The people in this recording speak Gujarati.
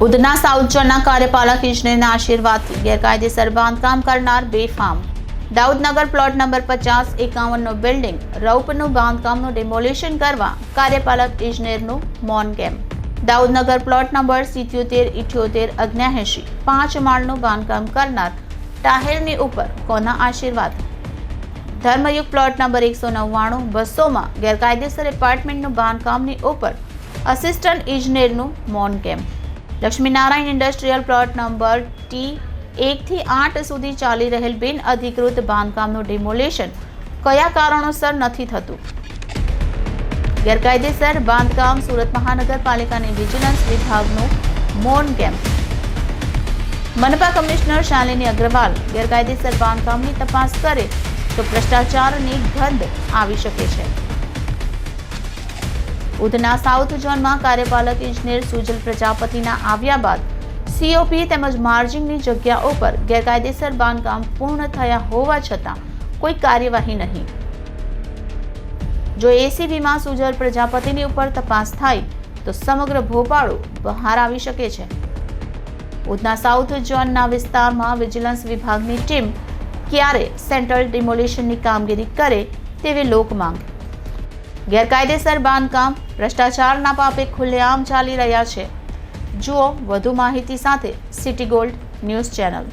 ઉધના સાઉથ ઝોનના કાર્યપાલક ઇજનેરના આશીર્વાદથી ગેરકાયદેસર બાંધકામ કરનાર બેફામ. દાઉદનગર પ્લોટ નંબર 50-51નો બિલ્ડિંગ રૌપનું બાંધકામનું ડિમોલિશન કરવા કાર્યપાલક ઇજનેરનું મૌન કેમ. દાઉદનગર પ્લોટ નંબર 77-78-79 5 માળનું બાંધકામ કરનાર તાહેરની ઉપર કોના આશીર્વાદ? ધર્મયુગ પ્લોટ નંબર 199-200માં ગેરકાયદેસર એપાર્ટમેન્ટનું બાંધકામની ઉપર અસિસ્ટન્ટ ઇજનેરનું મૌન કેમ. Laxminarayan industrial plot number T1-8 સુધી ચાલી રહેલ બિન અધિકૃત બાંધકામનું ડિમોલિશન કયા કારણોસર નથી થતું? ગેરકાયદેસર બાંધકામ સુરત મહાનગરપાલિકાની વિજિલન્સ વિભાગનું મૌન કેમ. મનપા કમિશનર શાલિની અગ્રવાલ ગેરકાયદેસર બાંધકામની તપાસ કરે તો ભ્રષ્ટાચારની ગંધ આવી શકે છે. ઉધના સાઉથ ઝોનમાં કાર્યપાલક ઇજનેર સુજલ પ્રજાપતિના આવ્યા બાદ COP તેમજ માર્જિંગની જગ્યાઓ પર ગેરકાયદેસર બાંધકામ પૂર્ણ થયા હોવા છતાં કોઈ કાર્યવાહી નહીં. જો ACBમાં સુજલ પ્રજાપતિની ઉપર તપાસ થાય તો સમગ્ર ભોપાળું બહાર આવી શકે છે. ઉધના સાઉથ ઝોનના વિસ્તારમાં વિજિલન્સ વિભાગની ટીમ ક્યારે સેન્ટ્રલ ડિમોલિશનની કામગીરી કરે તેવી લોકમાંગ. ગેરકાયદેસર બાંધકામ ભ્રષ્ટાચારના પાપે ખુલ્લેઆમ ચાલી રહ્યા છે. જુઓ વધુ માહિતી સાથે સિટી ગોલ્ડ ન્યૂઝ ચેનલ.